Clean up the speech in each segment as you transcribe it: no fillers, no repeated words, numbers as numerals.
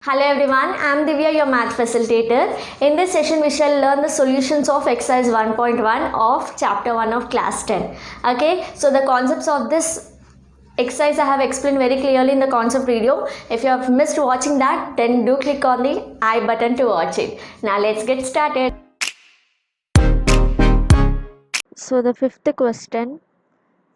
Hello everyone, I am Divya, your math facilitator. In this session, we shall learn the solutions of exercise 1.1 of chapter 1 of class 10. Okay, so the concepts of this exercise I have explained very clearly in the concept video. If you have missed watching that, then do click on the I button to watch it. Now let's get started. So the fifth question.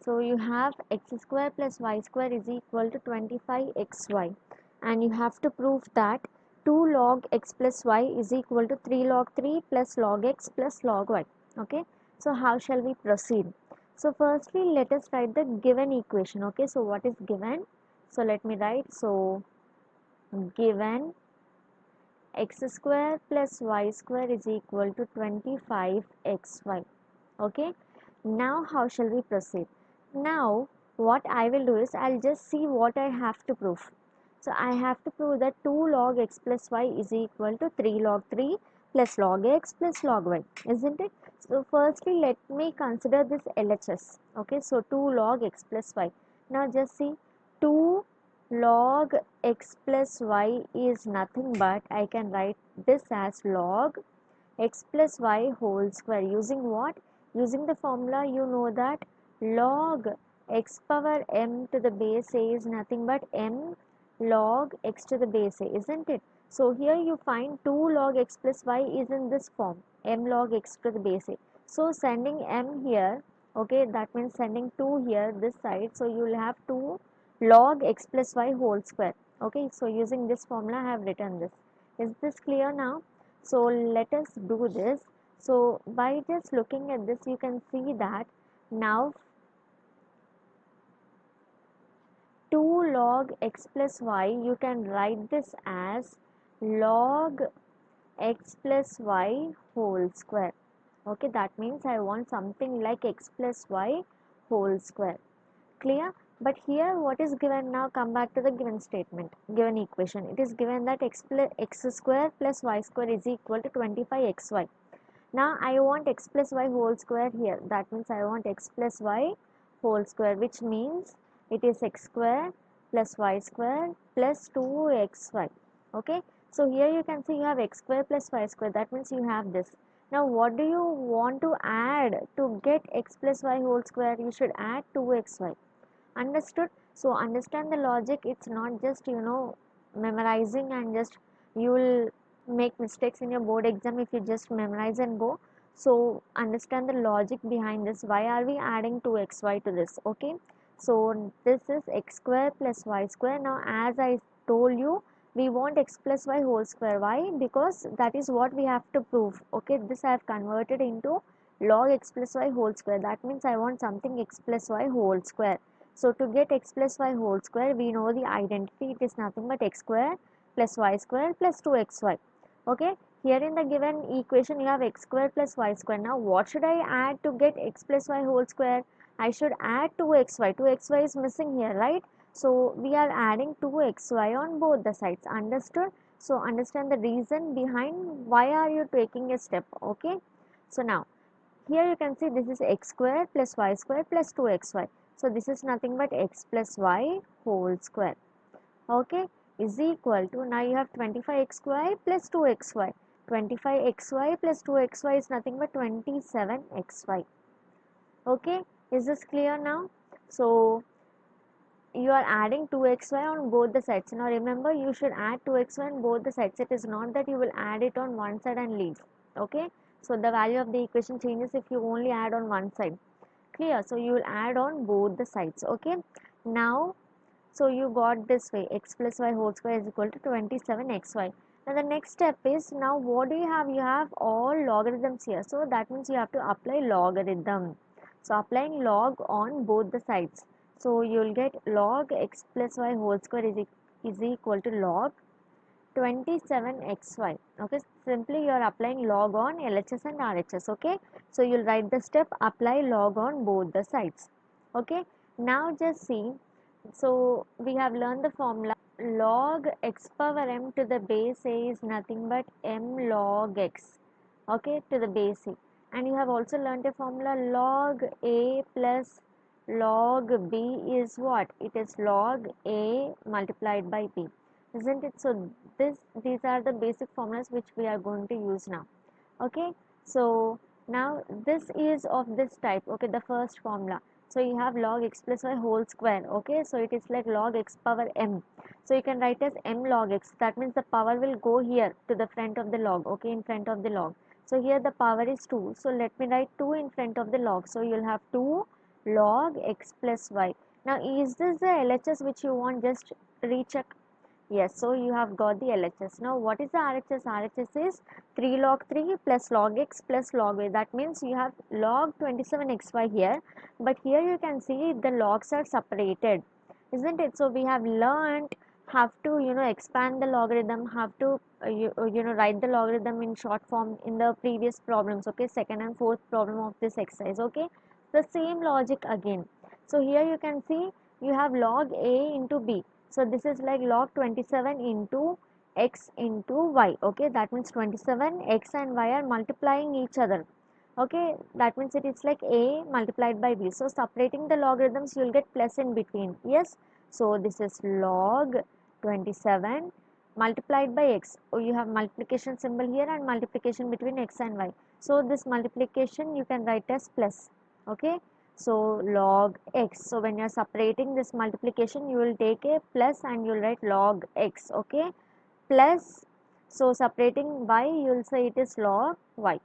So you have x square plus y square is equal to 25xy, and you have to prove that 2 log x plus y is equal to 3 log 3 plus log x plus log y. Okay, so how shall we proceed? So firstly let us write the given equation. Okay, so what is given? So let me write. So given x square plus y square is equal to 25xy. Okay, now how shall we proceed? Now what I will do is I'll just see what I have to prove. So I have to prove that 2 log x plus y is equal to 3 log 3 plus log x plus log y, isn't it? So firstly let me consider this LHS. Okay, so 2 log x plus y. Now just see, 2 log x plus y is nothing but I can write this as log x plus y whole square. Using what? Using the formula, you know that log x power m to the base a is nothing but m log x to the base a, isn't it? So here you find 2 log x plus y is in this form, m log x to the base a. So sending m here, okay, that means sending 2 here this side, so you will have 2 log x plus y whole square. Okay, so using this formula I have written this. Is this clear now? So let us do this. So by just looking at this, you can see that now 2 log x plus y, you can write this as log x plus y whole square. Okay, that means I want something like x plus y whole square. Clear? But here what is given now? Come back to the given statement, given equation. It is given that x square plus y square is equal to 25xy. Now I want x plus y whole square here. That means I want x plus y whole square, which means it is x square plus y square plus 2xy. Okay, so here you can see you have x square plus y square. That means you have this. Now what do you want to add to get x plus y whole square? You should add 2xy. Understood? So understand the logic. It's not just memorizing and just you will make mistakes in your board exam if you just memorize and go. So understand the logic behind this. Why are we adding 2xy to this? Okay, so this is x square plus y square. Now as I told you, we want x plus y whole square. Why? Because that is what we have to prove. Okay, this I have converted into log x plus y whole square. That means I want something x plus y whole square. So to get x plus y whole square, we know the identity. It is nothing but x square plus y square plus 2xy. Okay, here in the given equation you have x square plus y square. Now what should I add to get x plus y whole square? I should add 2xy. 2xy is missing here, right? So we are adding 2xy on both the sides. Understood? So understand the reason behind why are you taking a step. Okay, so now here you can see this is x square plus y square plus 2xy. So this is nothing but x plus y whole square. Okay, is equal to, now you have 25xy plus 2xy. 25xy plus 2xy is nothing but 27xy. Okay, is this clear now? So you are adding 2xy on both the sides. Now remember, you should add 2xy on both the sides. It is not that you will add it on one side and leave. Okay, so the value of the equation changes if you only add on one side. Clear? So you will add on both the sides. Okay, now so you got this way, x plus y whole square is equal to 27xy. Now the next step is, now what do you have? You have all logarithms here. So that means you have to apply logarithm. So applying log on both the sides. So you will get log x plus y whole square is equal to log 27xy. Okay, simply you are applying log on LHS and RHS. Okay, so you'll write the step, apply log on both the sides. Okay, now just see, so we have learned the formula log x power m to the base a is nothing but m log x, okay, to the base a. And you have also learned a formula log a plus log b is what? It is log a multiplied by b. isn't it? So these are the basic formulas which we are going to use now. Okay, so now this is of this type. Okay, the first formula, so you have log x plus y whole square. Okay, so it is like log x power m, so you can write as m log x. That means the power will go here to the front of the log. Okay, in front of the log, so here the power is 2, so let me write 2 in front of the log, so you'll have 2 log x plus y. Now is this the LHS which you want? Just recheck. Yes, so you have got the LHS. Now what is the RHS? RHS is 3 log 3 plus log x plus log y. That means you have log 27xy here, but here you can see the logs are separated, isn't it? So we have learned have to expand the logarithm, have to write the logarithm in short form in the previous problems. Okay, second and fourth problem of this exercise. Okay, the same logic again. So here you can see you have log a into b, so this is like log 27 into x into y. Okay, that means 27 x and y are multiplying each other. Okay, that means it is like a multiplied by b. So separating the logarithms, you will get plus in between. Yes, so this is log 27 multiplied by x. Oh, you have multiplication symbol here and multiplication between x and y. So this multiplication you can write as plus. Okay, so log x. So when you are separating this multiplication, you will take a plus and you will write log x. Okay, plus, so separating y, you will say it is log y.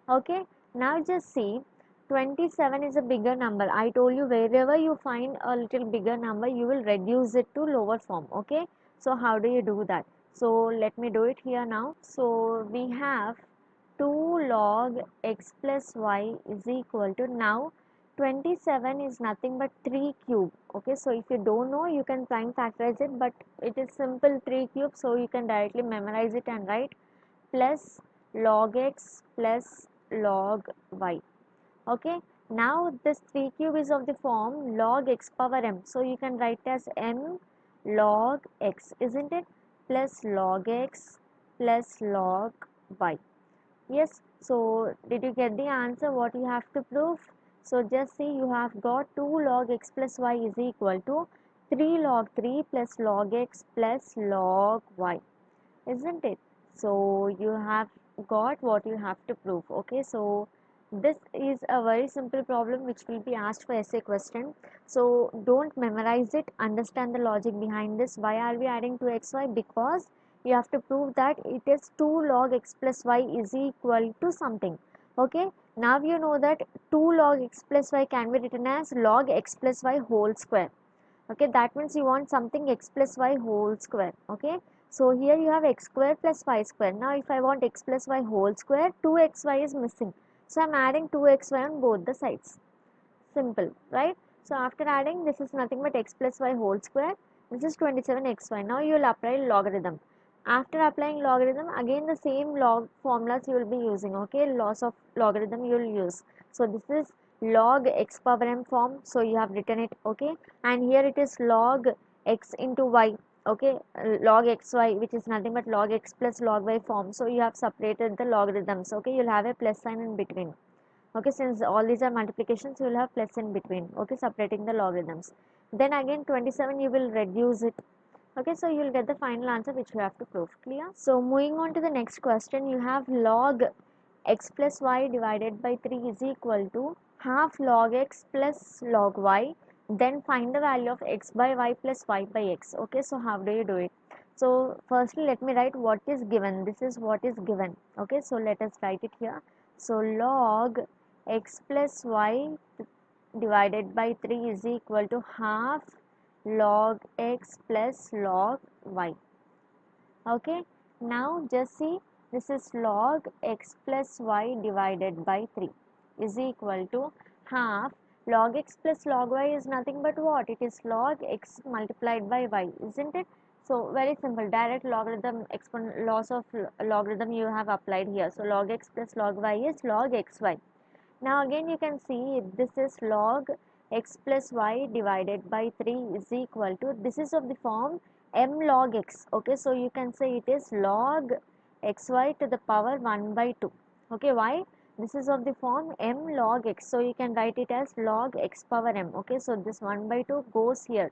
Okay, now just see, 27 is a bigger number. I told you wherever you find a little bigger number, you will reduce it to lower form. Okay, so how do you do that? So let me do it here now. So we have 2 log x plus y is equal to, now 27 is nothing but 3 cube. Okay, so if you don't know, you can prime factorize it, but it is simple 3 cube, so you can directly memorize it and write plus log x plus log y. Okay, now this 3 cube is of the form log x power m, so you can write as m log x, isn't it, plus log x plus log y. Yes, so did you get the answer what you have to prove? So just see, you have got 2 log x plus y is equal to 3 log 3 plus log x plus log y, isn't it? So you have got what you have to prove. Okay, so this is a very simple problem which will be asked for essay question. So don't memorize it, understand the logic behind this. Why are we adding 2xy? Because you have to prove that it is 2 log x plus y is equal to something. Okay, now you know that 2 log x plus y can be written as log x plus y whole square. Okay, that means you want something x plus y whole square. Okay, so here you have x square plus y square. Now if I want x plus y whole square, 2xy is missing, so I'm adding 2xy on both the sides. Simple, right? So after adding, this is nothing but x plus y whole square, this is 27xy. Now you will apply logarithm. After applying logarithm, again the same log formulas you will be using. Okay, laws of logarithm you will use. So this is log x power m form, so you have written it. Okay, and here it is log x into y. Okay, log xy, which is nothing but log x plus log y form, so you have separated the logarithms. Okay, you'll have a plus sign in between. Okay, since all these are multiplications, you will have plus in between. Okay, separating the logarithms. Then again 27 you will reduce it. Okay, so you will get the final answer which you have to prove. Clear? So moving on to the next question, you have log x plus y divided by 3 is equal to half log x plus log y. Then find the value of x by y plus y by x. Okay, so how do you do it? So firstly let me write what is given. This is what is given. Okay, so let us write it here. So log x plus y divided by 3 is equal to half log x plus log y. Okay, now just see, this is log x plus y divided by 3 is equal to half log x plus log y is nothing but what? It is log x multiplied by y, isn't it? So very simple, direct logarithm laws of logarithm you have applied here. So log x plus log y is log xy. Now again you can see this is log x plus y divided by 3 is equal to, this is of the form m log x. Okay, so you can say it is log xy to the power 1 by 2. Okay, why? This is of the form m log x, so you can write it as log x power m. Okay, so this 1 by 2 goes here.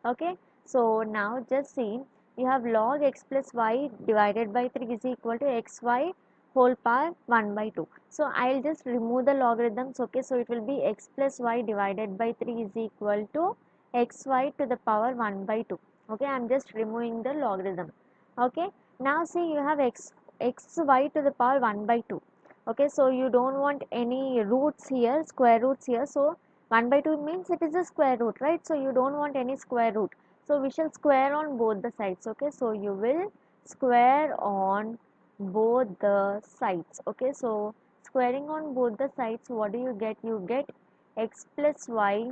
Okay, So now just see, you have log x plus y divided by 3 is equal to xy whole power 1 by 2. So I'll just remove the logarithms, okay. So it will be x plus y divided by 3 is equal to xy to the power 1 by 2. Okay, I'm just removing the logarithm. Okay, now see, you have xy to the power 1 by 2. Okay, so you don't want any roots here, square roots here. So 1 by 2 means it is a square root, right? So you don't want any square root. So we shall square on both the sides. Okay, so you will square on both the sides. Okay, so squaring on both the sides, what do you get? You get x plus y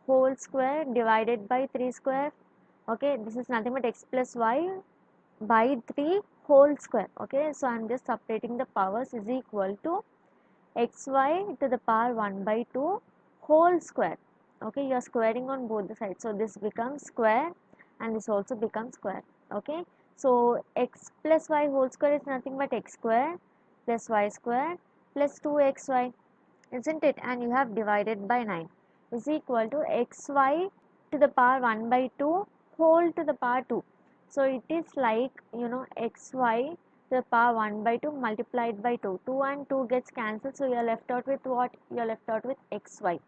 whole square divided by 3 square. Okay, this is nothing but x plus y by 3 whole square. Okay, so I'm just separating the powers, is equal to xy to the power 1 by 2 whole square. Okay, you are squaring on both the sides, so this becomes square and this also becomes square. Okay, so x plus y whole square is nothing but x square plus y square plus 2xy, isn't it? And you have divided by 9 is equal to xy to the power 1 by 2 whole to the power 2. So it is like, xy to the power 1 by 2 multiplied by 2. 2 and 2 gets cancelled, so you are left out with what? You are left out with xy.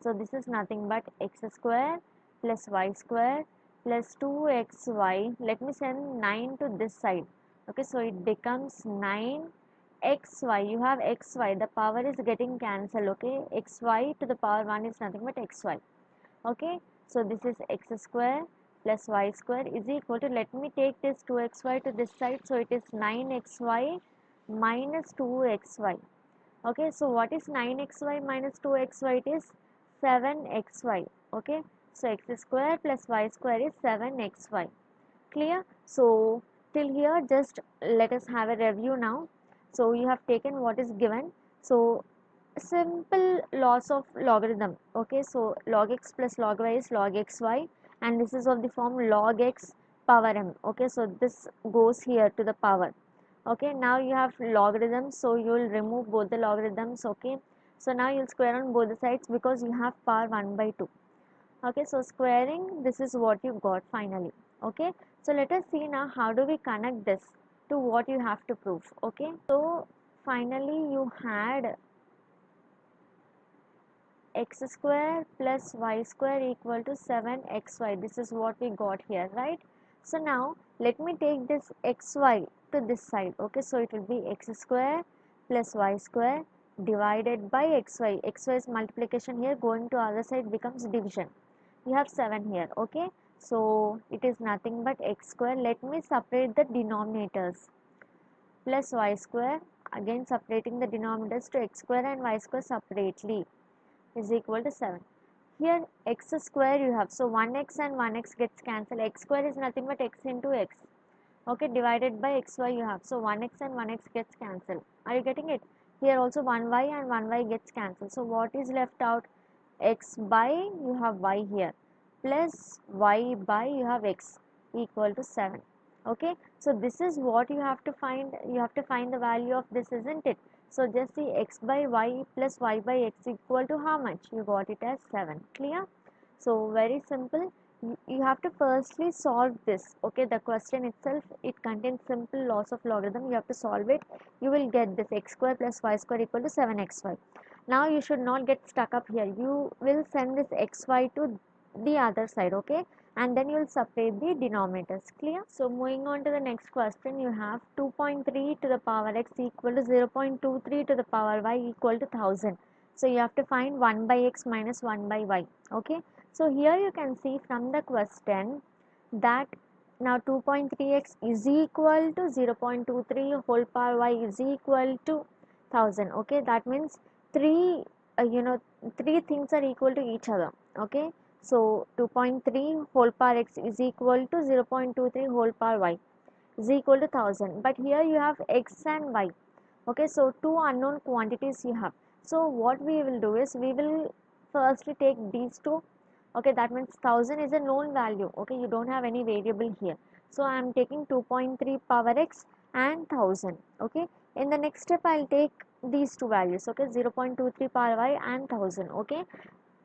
So this is nothing but x square plus y square plus 2xy. Let me send 9 to this side. Okay, so it becomes 9 xy. You have xy, the power is getting cancelled. Okay, xy to the power 1 is nothing but xy. Okay, so this is x square plus y square is equal to, let me take this 2xy to this side, so it is 9xy minus 2xy. Okay, so what is 9xy minus 2xy? It is 7xy. Okay, so x square plus y square is 7xy. Clear? So till here, just let us have a review now. So you have taken what is given. So simple laws of logarithm. Okay, so log x plus log y is log xy, and this is of the form log x power m. Okay, so this goes here to the power. Okay, now you have logarithms, so you will remove both the logarithms. Okay, so now you'll square on both the sides because you have power 1 by 2. Okay, so squaring, this is what you got finally. Okay, so let us see now how do we connect this to what you have to prove. Okay, so finally you had x square plus y square equal to 7xy. This is what we got here, right? So now let me take this xy to this side. Okay, so it will be x square plus y square divided by xy. Xy is multiplication here, going to other side becomes division. You have 7 here. Okay, so it is nothing but x square. Let me separate the denominators. Plus y square, again separating the denominators to x square and y square separately, is equal to 7. Here x square you have, so 1x and 1x gets cancelled. X square is nothing but x into x. Okay, divided by xy you have, so 1x and 1x gets cancelled. Are you getting it? Here also 1y and 1y gets cancelled. So what is left out? X by, you have y here, plus y by, you have x, equal to 7. Okay, so this is what you have to find. You have to find the value of this, isn't it? So just see, x by y plus y by x equal to how much? You got it as 7. Clear? So very simple. You have to firstly solve this. Okay, the question itself, it contains simple laws of logarithm. You have to solve it. You will get this x square plus y square equal to 7xy. Now you should not get stuck up here. You will send this xy to the other side. Okay, and then you will separate the denominators. Clear? So moving on to the next question, you have 2.3 to the power x equal to 0.23 to the power y equal to 1000. So you have to find 1 by x minus 1 by y. Okay, so here you can see from the question that now 2.3x is equal to 0.23 whole power y is equal to 1000. Okay, that means three three things are equal to each other. Okay, so 2.3 whole power x is equal to 0.23 whole power y is equal to 1000, but here you have x and y. Okay, so two unknown quantities you have. So what we will do is, we will firstly take these two. Okay, that means 1000 is a known value. Okay, you don't have any variable here, so I am taking 2.3 power x and 1000. Okay, in the next step I'll take these two values. Okay, 0.23 power y and 1000. Okay,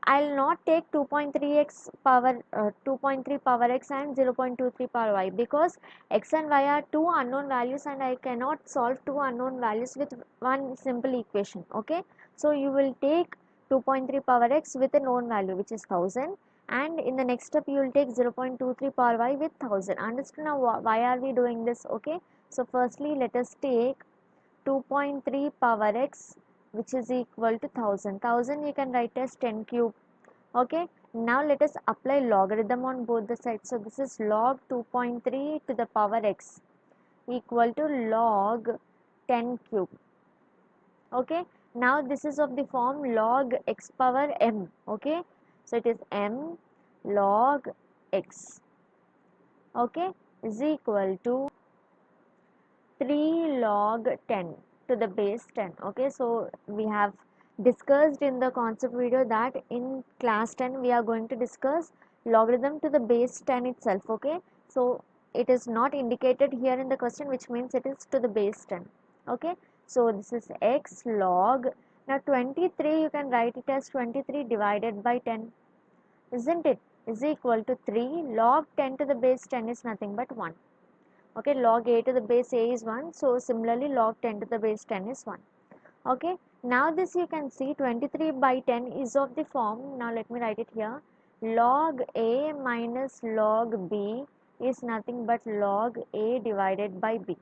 I'll not take 2.3x power 2.3 power x and 0.23 power y, because x and y are two unknown values and I cannot solve two unknown values with one simple equation. Okay, so you will take 2.3 power x with a known value which is 1000, and in the next step you will take 0.23 power y with 1000. Understood now why are we doing this? Okay, so firstly let us take 2.3 power x which is equal to 1000 you can write as 10 cube. Okay, now let us apply logarithm on both the sides. So this is log 2.3 to the power x equal to log 10 cube. Okay, now this is of the form log x power m. Okay, so it is m log x, okay, is equal to 3 log 10 to the base 10. Okay, so we have discussed in the concept video that in class 10 we are going to discuss logarithm to the base 10 itself. Okay, so it is not indicated here in the question, which means it is to the base 10. Okay, so this is x log, now 23 you can write it as 23 divided by 10, isn't it, is equal to 3 log 10 to the base 10 is nothing but 1. Okay, log a to the base a is 1, so similarly log 10 to the base 10 is 1. Okay, now this you can see 23 by 10 is of the form, now let me write it here, log a minus log b is nothing but log a divided by b.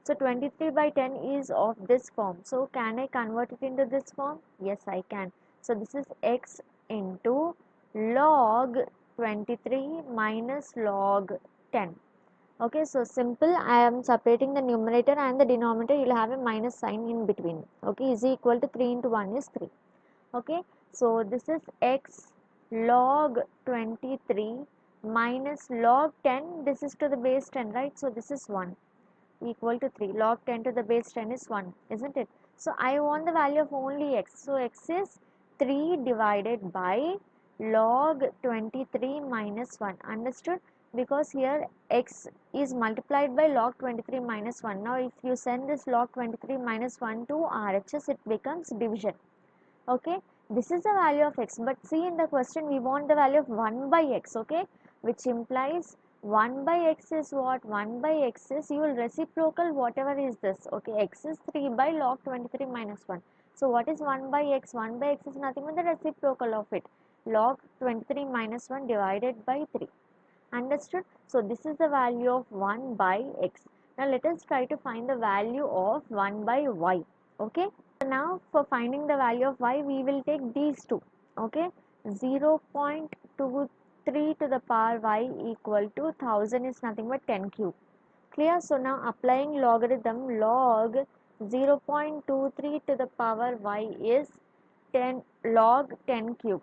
So 23 by 10 is of this form, so can I convert it into this form? Yes, I can. So this is x into log 23 minus log 10. Okay, so simple, I am separating the numerator and the denominator, you will have a minus sign in between. Okay, is equal to 3 into 1 is 3. Okay, so this is x log 23 minus log 10, this is to the base 10, right? So this is 1 equal to 3. Log 10 to the base 10 is 1, isn't it? So I want the value of only x. So x is 3 divided by log 23 minus 1. Understood? Because here x is multiplied by log 23 minus 1. Now if you send this log 23 minus 1 to RHS, it becomes division. Okay, this is the value of x, but see in the question we want the value of 1 by x. Okay, which implies 1 by x is what? 1 by x is, you will reciprocal whatever is this. Okay, x is 3 by log 23 minus 1. So what is 1 by x? 1 by x is nothing but the reciprocal of it, log 23 minus 1 divided by 3. Understood? So this is the value of 1 by x. Now let us try to find the value of 1 by y. Okay, so now for finding the value of y, we will take these two. Okay, 0.23 to the power y equal to 1000 is nothing but 10 cube. Clear? So now applying logarithm, log 0.23 to the power y is 10 log 10 cube.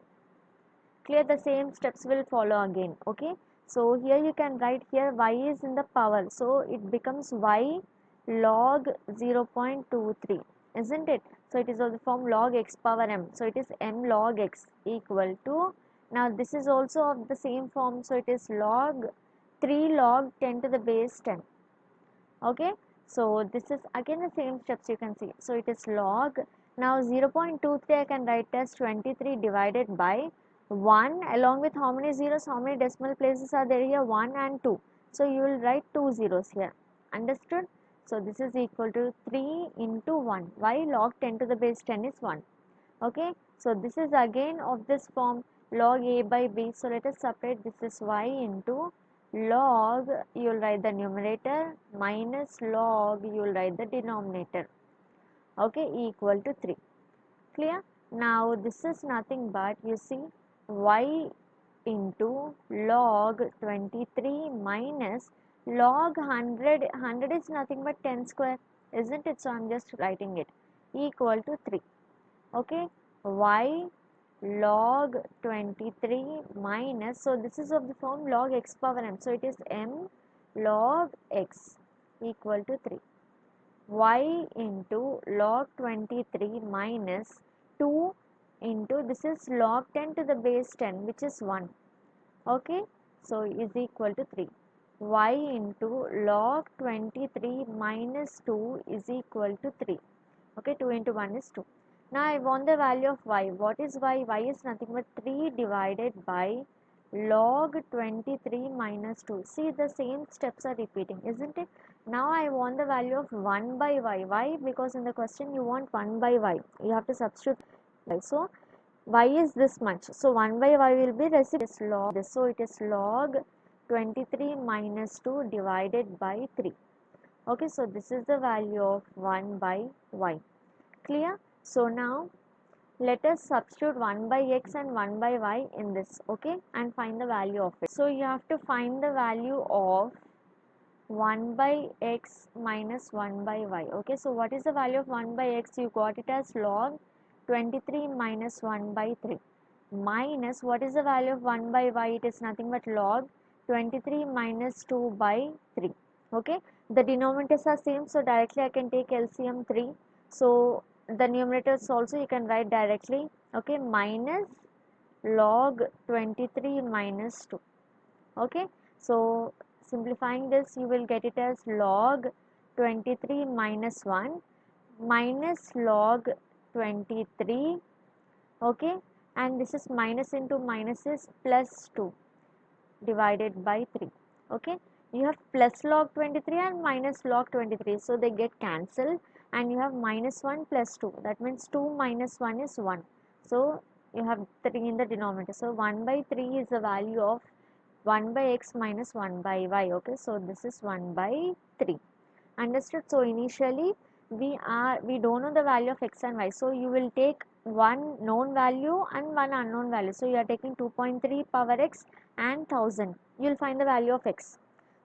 Clear? The same steps will follow again. Okay, so here you can write, here y is in the power, so it becomes y log 0.23, isn't it? So it is of the form log x power m, so it is m log x equal to, now this is also of the same form, so it is log 3 log 10 to the base 10. Okay, so this is again the same steps you can see, so it is log, now 0.23 I can write as 23 divided by 1 along with how many zeros, how many decimal places are there here, 1 and 2, so you will write 2 zeros here. Understood? So this is equal to 3 into 1, why? Log 10 to the base 10 is 1. Okay, so this is again of this form, log a by b, so let us separate, this is y into log, you will write the numerator, minus log, you will write the denominator. Okay, equal to 3. Clear? Now this is nothing but, you see, y into log 23 minus log 100, 100 is nothing but 10 square, isn't it? So I am just writing it, equal to 3. Okay, y log 23 minus, so this is of the form log x power m, so it is m log x equal to 3, y into log 23 minus 2 into, this is log 10 to the base 10 which is 1. Okay, so is equal to 3, y into log 23 minus 2 is equal to 3. Okay, 2 into 1 is 2. Now I want the value of y. What is y? Y is nothing but 3 divided by log 23 minus 2. See, the same steps are repeating, isn't it? Now I want the value of 1 by y. Why? Because in the question you want 1 by y. You have to substitute y. So y is this much. So 1 by y will be reciprocal log this. So it is log 23 minus 2 divided by 3. Okay, so this is the value of 1 by y. Clear? So now let us substitute 1 by x and 1 by y in this, okay, and find the value of it. So you have to find the value of 1 by x minus 1 by y. Okay, so what is the value of 1 by x? You got it as log 23 minus 1 by 3 minus what is the value of 1 by y? It is nothing but log 23 minus 2 by 3. Okay, the denominators are same, so directly I can take LCM 3. So the numerators also you can write directly. Okay, minus log 23 minus 2. Okay, so simplifying this you will get it as log 23 minus 1 minus log 23. Okay, and this is minus into minus is plus 2 divided by 3. Okay, you have plus log 23 and minus log 23, so they get cancelled, and you have minus 1 plus 2, that means 2 minus 1 is 1. So you have 3 in the denominator, so 1 by 3 is the value of 1 by x minus 1 by y. Okay, so this is 1 by 3. Understood? So initially we don't know the value of x and y, so you will take one known value and one unknown value. So you are taking 2.3 power x and 1000, you will find the value of x.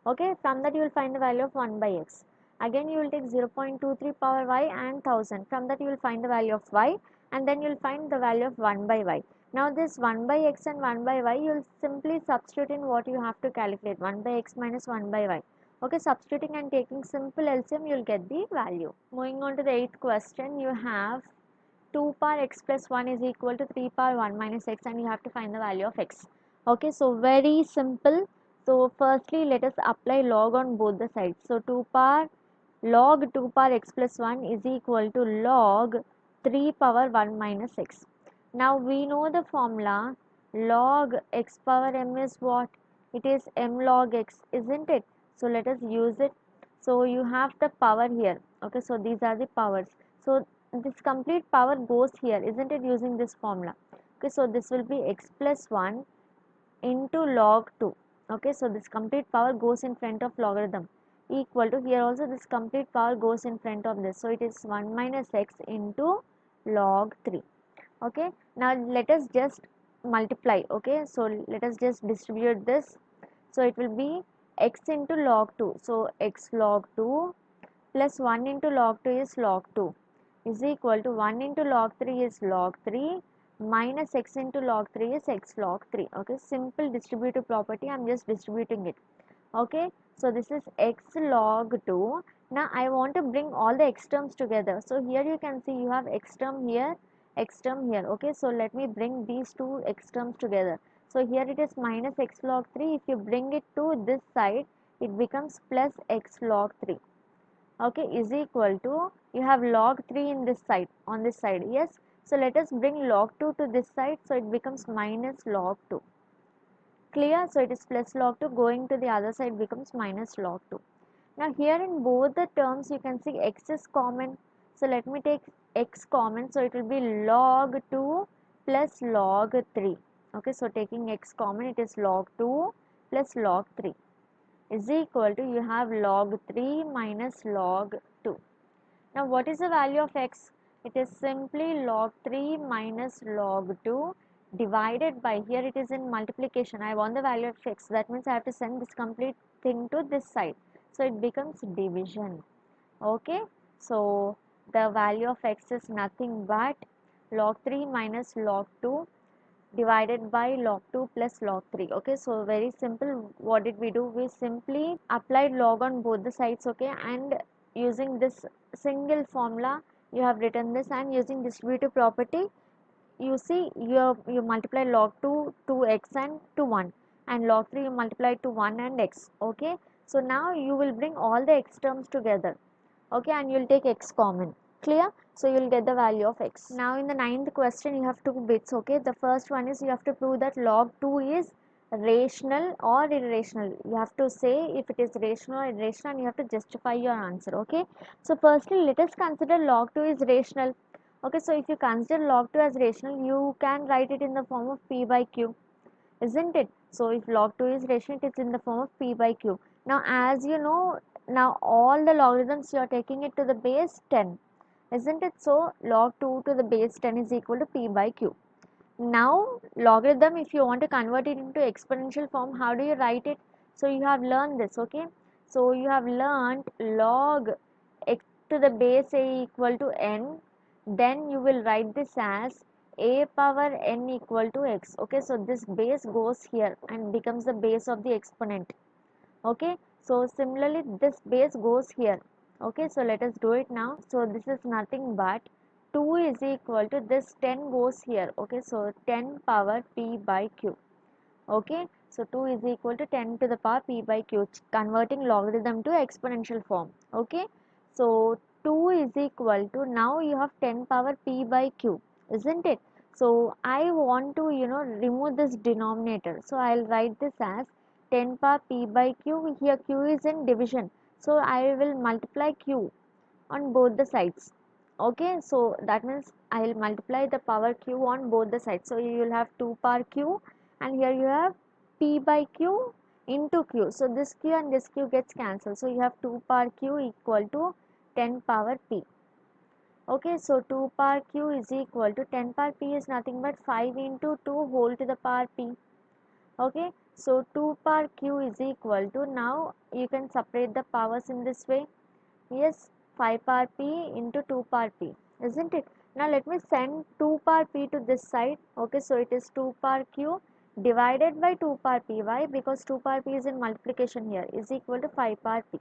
Okay, from that you will find the value of 1 by x. Again you will take 0.23 power y and 1000, from that you will find the value of y, and then you will find the value of 1 by y. Now this 1 by x and 1 by y, you will simply substitute in what you have to calculate, 1 by x minus 1 by y. Okay, substituting and taking simple LCM, you will get the value. Moving on to the 8th question, you have 2 power x plus 1 is equal to 3 power 1 minus x, and you have to find the value of x. Okay, so very simple. So firstly let us apply log on both the sides. So 2 power log 2 power x plus 1 is equal to log 3 power 1 minus x. Now we know the formula, log x power m is what? It is m log x, isn't it? So let us use it. So you have the power here. Okay, so these are the powers. So this complete power goes here, isn't it, using this formula? Okay, so this will be x plus 1 into log 2. Okay, so this complete power goes in front of logarithm, equal to, here also this complete power goes in front of this, so it is 1 minus x into log 3. Okay, now let us just multiply. Okay, so let us just distribute this. So it will be x into log 2, so x log 2 plus 1 into log 2 is log 2 is equal to 1 into log 3 is log 3 minus x into log 3 is x log 3. Okay, simple distributive property, I am just distributing it. Okay, so this is x log 2. Now I want to bring all the x terms together. So here you can see you have x term here, x term here. Okay, so let me bring these two x terms together. So here it is minus x log 3. If you bring it to this side, it becomes plus x log 3. Okay, is equal to, you have log 3 in this side, on this side. Yes, so let us bring log 2 to this side, so it becomes minus log 2. Clear? So it is plus log 2, going to the other side becomes minus log 2. Now here in both the terms you can see x is common, so let me take x common, so it will be log 2 plus log 3. Okay, so taking x common, it is log 2 plus log 3 is equal to, you have log 3 minus log 2. Now what is the value of x? It is simply log 3 minus log 2 divided by, here it is in multiplication, I want the value of x, that means I have to send this complete thing to this side, so it becomes division. Okay, so the value of x is nothing but log 3 minus log 2 divided by log 2 plus log 3. Okay, so very simple. What did we do? We simply applied log on both the sides. Okay, and using this single formula you have written this, and using distributive property, you see you multiply log 2 to x and to 1, and log 3 you multiply to 1 and x. Okay, so now you will bring all the x terms together. Okay, and you will take x common. Clear? So you will get the value of x. Now in the ninth question you have two bits. Okay, the first one is you have to prove that log 2 is rational or irrational. You have to say if it is rational or irrational and you have to justify your answer. Okay, so firstly let us consider log 2 is rational. Okay, so if you consider log 2 as rational, you can write it in the form of p by q, isn't it? So if log 2 is rational, it is in the form of p by q. Now as you know, now all the logarithms you are taking it to the base 10, isn't it? So log 2 to the base 10 is equal to p by q. Now logarithm, if you want to convert it into exponential form, how do you write it? So you have learned this. Okay, so you have learned log x to the base a equal to n, then you will write this as a power n equal to x. Okay, so this base goes here and becomes the base of the exponent. Okay, so similarly this base goes here. Okay, so let us do it now. So this is nothing but 2 is equal to this 10 goes here. Okay, so 10 power p by q. Okay, so 2 is equal to 10 to the power p by q, converting logarithm to exponential form. Okay, so 2 is equal to, now you have 10 power p by q, isn't it? So I want to remove this denominator, so I'll write this as 10 power p by q. Here q is in division, so I will multiply q on both the sides. Okay, so that means I will multiply the power q on both the sides. So you will have 2 power q, and here you have p by q into q. So this q and this q gets cancelled. So you have 2 power q equal to 10 power p. Okay, so 2 power q is equal to 10 power p is nothing but 5 into 2 whole to the power p. Okay, so 2 power q is equal to, now you can separate the powers in this way. Yes, 5 power p into 2 power p, isn't it? Now let me send 2 power p to this side. Okay, so it is 2 power q divided by 2 power p. Why? Because 2 power p is in multiplication here, is equal to 5 power p.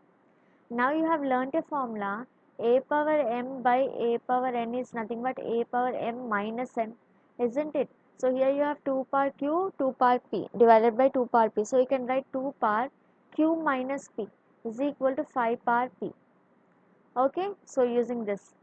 Now you have learnt a formula, a power m by a power n is nothing but a power m minus n, isn't it? So here you have 2 power q, 2 power p divided by 2 power p. So you can write 2 power q minus p is equal to 5 power p. Okay, so using this.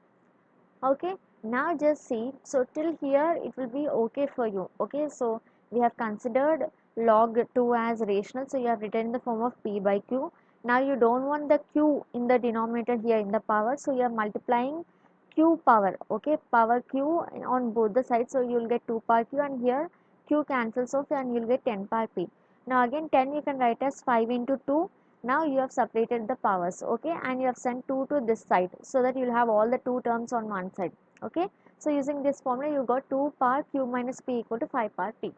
Okay, now just see, so till here it will be okay for you. Okay, so we have considered log 2 as rational, so you have written in the form of p by q. Now you don't want the q in the denominator here in the power, so you are multiplying q power. Okay, power q on both the sides, so you will get 2 power q, and here q cancels off and you will get 10 power p. Now again 10 you can write as 5 into 2. Now you have separated the powers. Okay, and you have sent 2 to this side, so that you will have all the 2 terms on one side. Okay, so using this formula you got 2 power q minus p equal to 5 power p.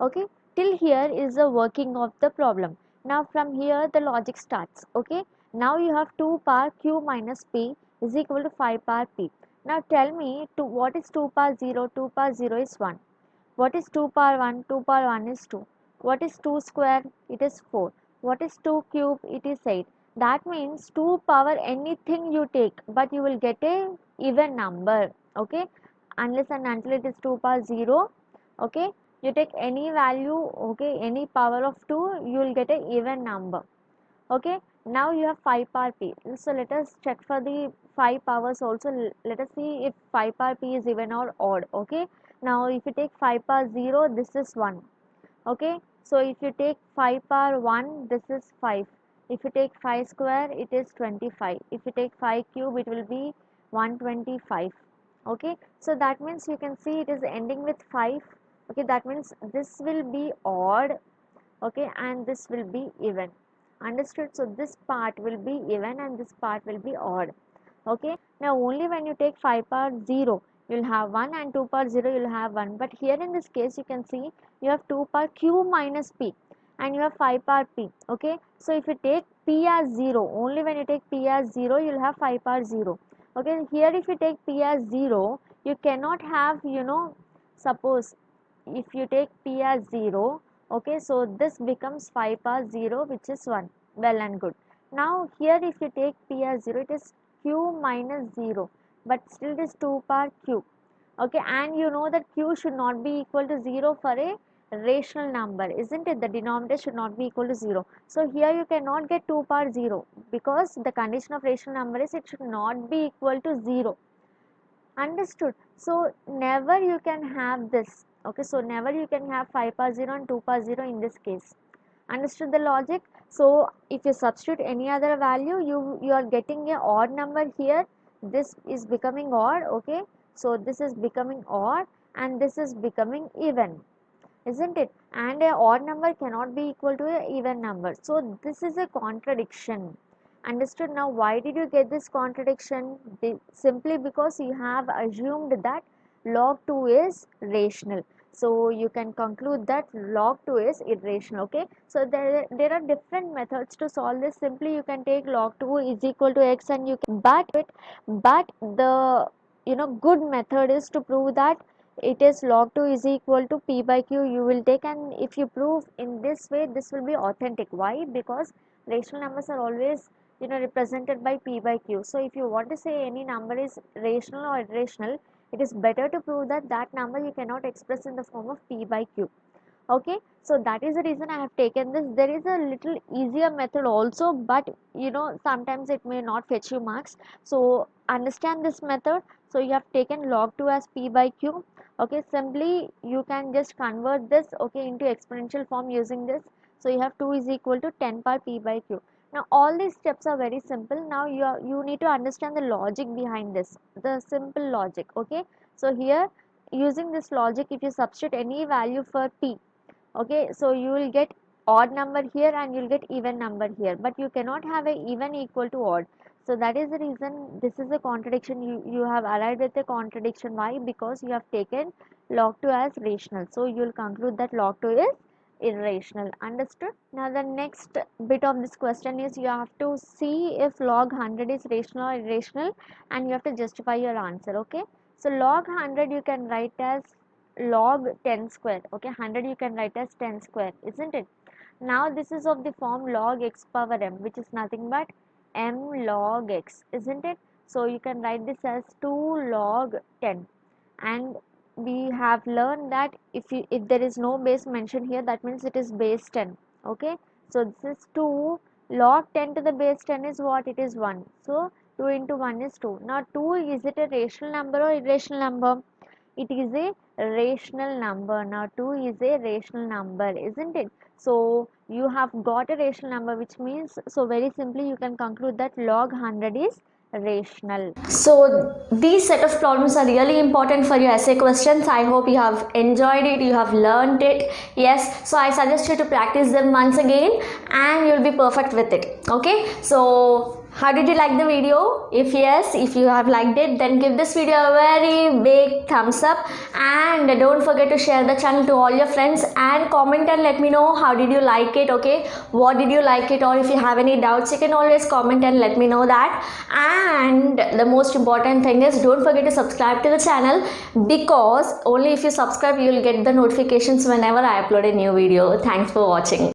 Okay, till here is the working of the problem. Now from here the logic starts. Okay, now you have 2 power q minus p is equal to 5 power p. Now tell me, to what is 2 power 0? 2 power 0 is 1. What is 2 power 1? 2 power 1 is 2. What is 2 square? It is 4. What is 2 cube? It is 8. That means 2 power anything you take, but you will get a even number. Okay, unless and until it is 2 power 0. Okay, you take any value, okay, any power of 2, you will get a even number. Okay, now you have 5 power p. So let us check for the 5 powers also. Let us see if 5 power p is even or odd. Okay, now if you take 5 power 0, this is 1. Okay, so if you take 5 power 1, this is 5. If you take 5 square, it is 25. If you take 5 cube, it will be 125. Okay, so that means you can see it is ending with 5. Okay, that means this will be odd. Okay, and this will be even. Understood? So this part will be even and this part will be odd. Okay, now only when you take 5 power 0 you will have 1, and 2 power 0 you will have 1, but here in this case you can see you have 2 power q minus p and you have 5 power p. Okay, so if you take p as 0, only when you take p as 0 you will have 5 power 0. Okay, here if you take p as 0, you cannot have, suppose if you take p as 0, okay, so this becomes 5 power 0, which is 1. Well and good. Now here if you take p as 0, it is q minus 0, but still it is 2 power q. Okay, and you know that q should not be equal to 0 for a rational number, isn't it? The denominator should not be equal to 0. So here you cannot get 2 power 0, because the condition of rational number is it should not be equal to 0. Understood? So never you can have this. Okay, so never you can have 5 power 0 and 2 power 0 in this case. Understood the logic? So if you substitute any other value, you are getting a odd number here. This is becoming odd. Okay, so this is becoming odd and this is becoming even, isn't it? And a odd number cannot be equal to a even number, so this is a contradiction. Understood? Now why did you get this contradiction? Simply because you have assumed that log 2 is rational, so you can conclude that log 2 is irrational. Okay, so there are different methods to solve this. Simply you can take log 2 is equal to x and you can but the good method is to prove that it is log 2 is equal to p by q you will take, and if you prove in this way, this will be authentic. Why? Because rational numbers are always represented by p by q. So if you want to say any number is rational or irrational, it is better to prove that that number you cannot express in the form of p by q. Okay, so that is the reason I have taken this. There is a little easier method also, but sometimes it may not fetch you marks, so understand this method. So you have taken log 2 as p by q. Okay, simply you can just convert this, okay, into exponential form using this. So you have 2 is equal to 10 power p by q. Now all these steps are very simple. Now you need to understand the logic behind this, the simple logic. Okay, so here using this logic, if you substitute any value for p, okay, so you will get odd number here and you'll get even number here, but you cannot have a even equal to odd. So that is the reason this is a contradiction. You have arrived at a contradiction. Why? Because you have taken log 2 as rational, so you will conclude that log 2 is irrational. Understood? Now the next bit of this question is you have to see if log 100 is rational or irrational, and you have to justify your answer. Okay, so log 100 you can write as log 10 square. Okay, 100 you can write as 10 square, isn't it? Now this is of the form log x power m, which is nothing but m log x, isn't it? So you can write this as 2 log 10, and we have learned that if there is no base mentioned here, that means it is base 10. Okay, so this is 2 log 10 to the base 10 is what? It is 1. So 2 into 1 is 2. Now 2, is it a rational number or irrational number? It is a rational number. Now 2 is a rational number, isn't it? So you have got a rational number, which means, so very simply you can conclude that log 100 is rational. So these set of problems are really important for your essay questions. I hope you have enjoyed it, you have learned it. Yes, so I suggest you to practice them once again and you'll be perfect with it. Okay, so how did you like the video? If yes, if you have liked it, then give this video a very big thumbs up, and don't forget to share the channel to all your friends and comment and let me know how did you like it. Okay, what did you like it, or if you have any doubts, you can always comment and let me know that. And the most important thing is, don't forget to subscribe to the channel, because only if you subscribe you will get the notifications whenever I upload a new video. Thanks for watching.